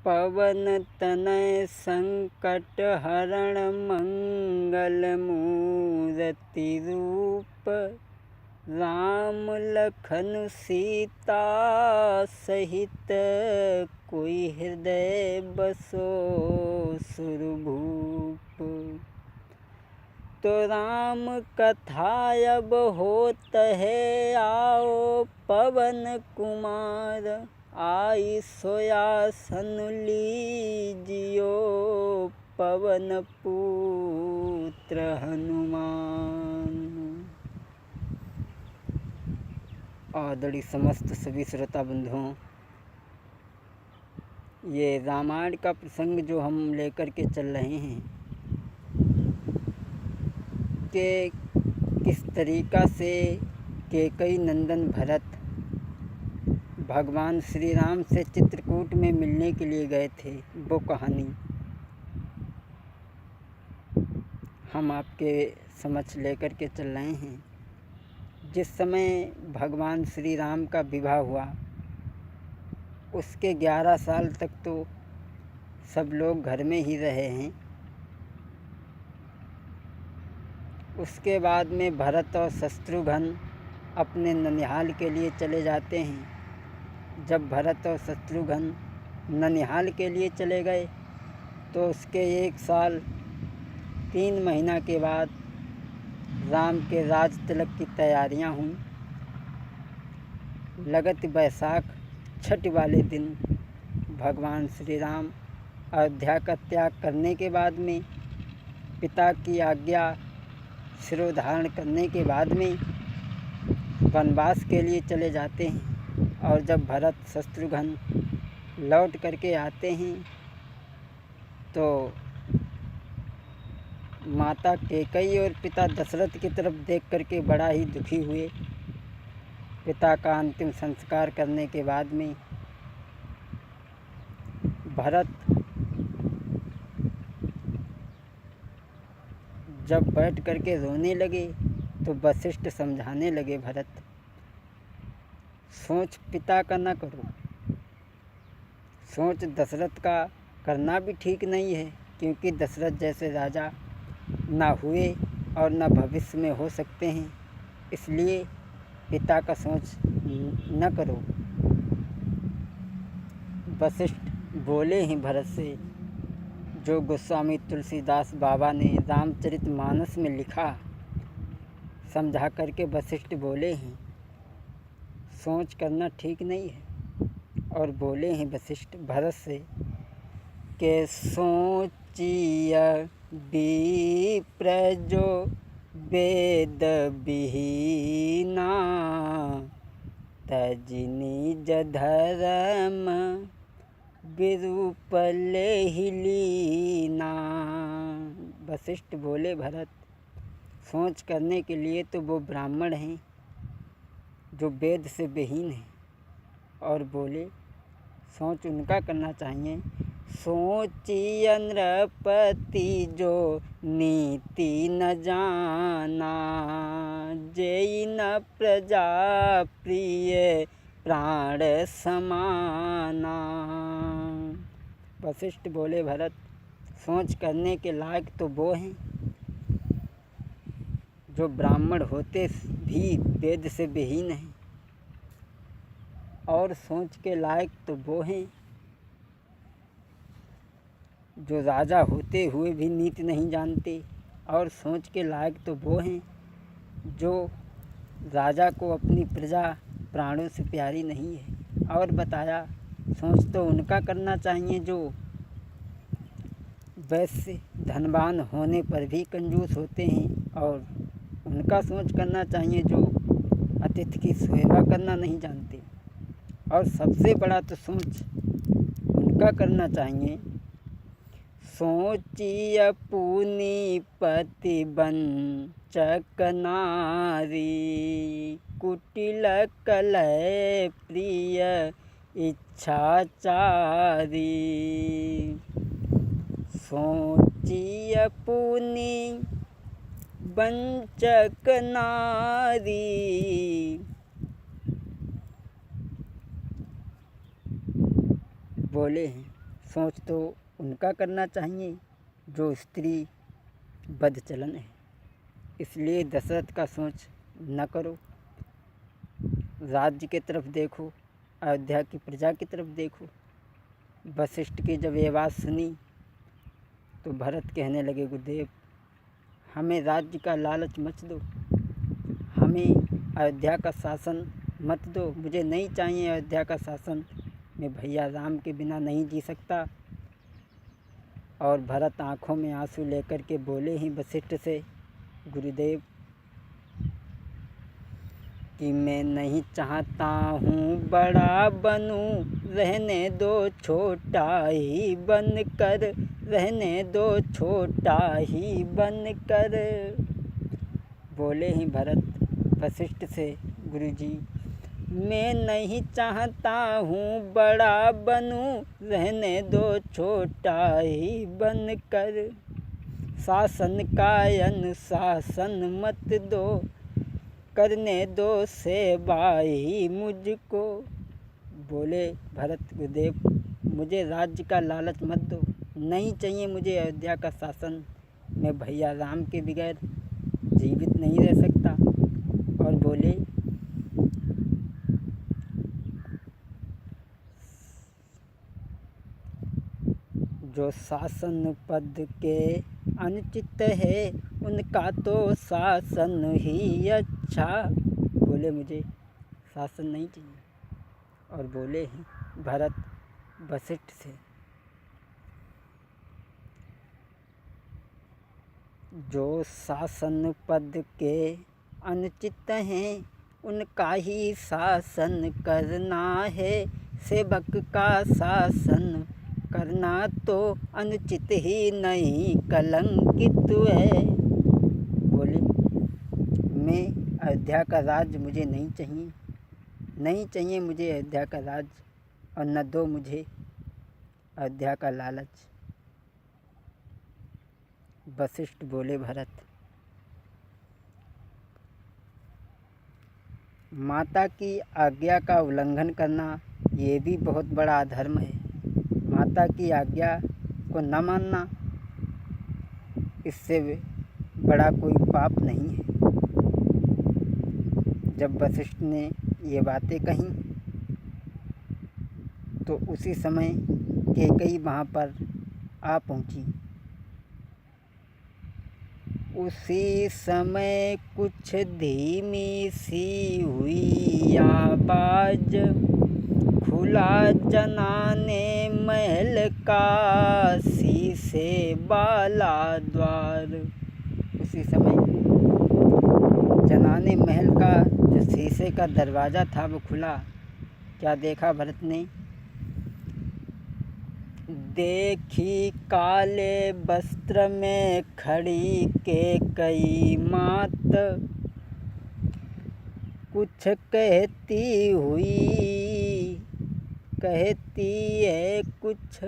पवन तनय संकट हरण मंगल मूर्ति रूप। राम लखन सीता सहित कोई हृदय बसो सुरभूप। तो राम कथा अब होत है आओ पवन कुमार। आई सोयासन लीजियो पवन पुत्र हनुमान। आदरणीय समस्त सभी श्रोता बंधुओं, ये रामायण का प्रसंग जो हम लेकर के चल रहे हैं कि किस तरीक़ा से कैकेयी नंदन भरत भगवान श्री राम से चित्रकूट में मिलने के लिए गए थे, वो कहानी हम आपके समक्ष लेकर के चल रहे हैं। जिस समय भगवान श्री राम का विवाह हुआ उसके 11 साल तक तो सब लोग घर में ही रहे हैं। उसके बाद में भरत और शत्रुघ्न अपने ननिहाल के लिए चले जाते हैं। जब भरत और शत्रुघ्न ननिहाल के लिए चले गए तो उसके 1 साल 3 महीना के बाद राम के राज तिलक की तैयारियां हुई। लगत बैसाख छठ वाले दिन भगवान श्री राम अयोध्या का त्याग करने के बाद में पिता की आज्ञा शिरोधारण करने के बाद में वनवास के लिए चले जाते हैं। और जब भरत शत्रुघ्न लौट करके आते हैं तो माता कैकेयी और पिता दशरथ की तरफ देख करके बड़ा ही दुखी हुए। पिता का अंतिम संस्कार करने के बाद में भरत जब बैठ करके रोने लगे तो वशिष्ठ समझाने लगे, भरत सोच पिता का ना करो, सोच दशरथ का करना भी ठीक नहीं है, क्योंकि दशरथ जैसे राजा ना हुए और ना भविष्य में हो सकते हैं, इसलिए पिता का सोच न करो। वशिष्ठ बोले हैं भरत से, जो गोस्वामी तुलसीदास बाबा ने रामचरितमानस में लिखा, समझा करके वशिष्ठ बोले हैं सोच करना ठीक नहीं है। और बोले हैं वशिष्ठ भरत से कि सोचिय विप्र जो वेद विहीना। तजि निज धर्म विरूपल ही लीना। वशिष्ठ बोले भरत, सोच करने के लिए तो वो ब्राह्मण हैं जो वेद से विहीन हैं। और बोले सोच उनका करना चाहिए। सोचिय नृपति जो नीति न जाना। जेई न प्रजा प्रिय प्राण समाना। वशिष्ठ बोले भरत, सोच करने के लायक तो वो हैं जो ब्राह्मण होते भी वेद से विहीन हैं, और सोच के लायक तो वो हैं जो राजा होते हुए भी नीति नहीं जानते, और सोच के लायक तो वो हैं जो राजा को अपनी प्रजा प्राणों से प्यारी नहीं है। और बताया सोच तो उनका करना चाहिए जो वैसे धनवान होने पर भी कंजूस होते हैं, और उनका सोच करना चाहिए जो अतिथि की सेवा करना नहीं जानते। और सबसे बड़ा तो सोच उनका करना चाहिए, सोचिय पुनि पति वंचक नारी। कुटिल कलह प्रिय इच्छाचारी। सोचिय पुनि वंचक नारी। बोले हैं सोच तो उनका करना चाहिए जो स्त्री बद चलन है। इसलिए दशरथ का सोच न करो। राज्य की तरफ देखो, अयोध्या की प्रजा की तरफ देखो। वशिष्ठ की जब ये बात सुनी तो भरत कहने लगे, गुरुदेव हमें राज्य का लालच मत दो, हमें अयोध्या का शासन मत दो, मुझे नहीं चाहिए अयोध्या का शासन, मैं भैया राम के बिना नहीं जी सकता। और भरत आँखों में आंसू लेकर के बोले ही वशिष्ठ से, गुरुदेव कि मैं नहीं चाहता हूँ बड़ा बनूँ, रहने दो छोटा ही बनकर, रहने दो छोटा ही बनकर। बोले ही भरत वशिष्ठ से, गुरुजी मैं नहीं चाहता हूँ बड़ा बनूँ, रहने दो छोटा ही बनकर। शासन का अनुशासन मत दो, करने दो सेवाई मुझको। बोले भरत, गुरुदेव मुझे राज्य का लालच मत दो, नहीं चाहिए मुझे अयोध्या का शासन, मैं भैया राम के बगैर जीवित नहीं रह सकता। और बोले जो शासन पद के अनुचित है उनका तो शासन ही अच्छा। बोले मुझे शासन नहीं चाहिए। और बोले ही भरत वशिष्ठ से, जो शासन पद के अनुचित हैं उनका ही शासन करना है, सेवक का शासन करना तो अनुचित ही नहीं कलंकित है। बोले मैं अयोध्या का राज्य मुझे नहीं चाहिए, नहीं चाहिए मुझे अयोध्या का राज्य, और न दो मुझे अयोध्या का लालच। वशिष्ठ बोले भरत, माता की आज्ञा का उल्लंघन करना ये भी बहुत बड़ा अधर्म है। माता की आज्ञा को न मानना इससे बड़ा कोई पाप नहीं है। जब वशिष्ठ ने ये बातें कहीं तो उसी समय कैकेयी वहाँ पर आ पहुँची। उसी समय कुछ धीमी सी हुई आवाज़, खुला जनाने महल का शीशे वाला द्वार। उसी समय जनाने महल का जो शीशे का दरवाज़ा था वो खुला। क्या देखा भरत ने? देखी काले वस्त्र में खड़ी कैकेयी मात, कुछ कहती हुई, कहती है कुछ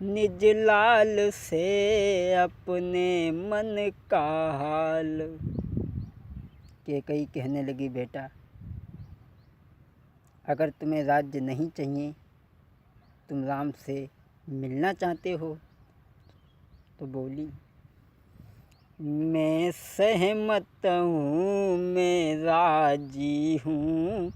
निज लाल से अपने मन का हाल। कैकेयी कहने लगी, बेटा अगर तुम्हें राज्य नहीं चाहिए, तुम राम से मिलना चाहते हो, तो बोली मैं सहमत हूँ, मैं राजी हूँ,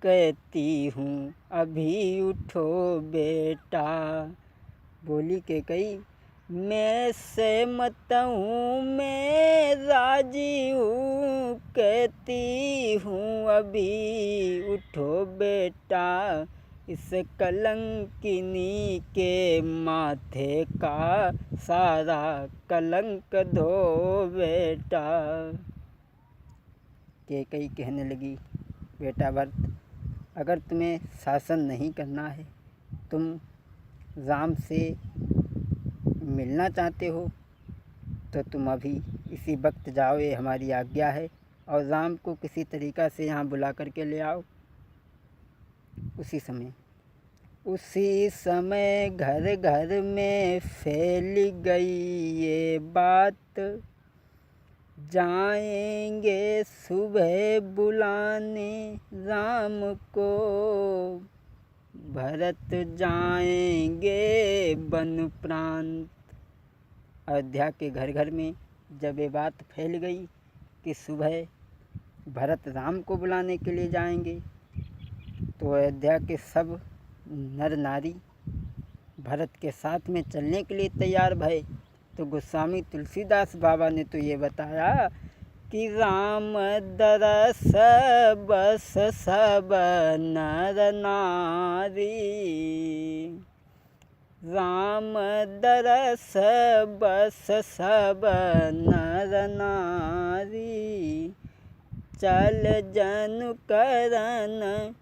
कहती हूँ अभी उठो बेटा। बोली कैकेयी मैं सहमत हूँ, मैं राजी हूँ, कहती हूँ अभी उठो बेटा, इस कलंकिनी के माथे का सारा कलंक धो बेटा। कैकेयी कहने लगी, बेटा भरत अगर तुम्हें शासन नहीं करना है, तुम राम से मिलना चाहते हो, तो तुम अभी इसी वक्त जाओ, ये हमारी आज्ञा है, और राम को किसी तरीक़ा से यहाँ बुला करके ले आओ। उसी समय घर घर में फैल गई ये बात, जाएंगे सुबह बुलाने राम को। भरत जाएंगे वन प्रांत। अयोध्या के घर घर में जब ये बात फैल गई कि सुबह भरत राम को बुलाने के लिए जाएंगे, तो अयोध्या के सब नर नारी भरत के साथ में चलने के लिए तैयार भये। तो गोस्वामी तुलसीदास बाबा ने तो ये बताया कि राम दरस बस सब नर नारी, राम दरस बस सब नर नारी, चल जनु करन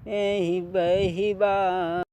एहि बहिबा।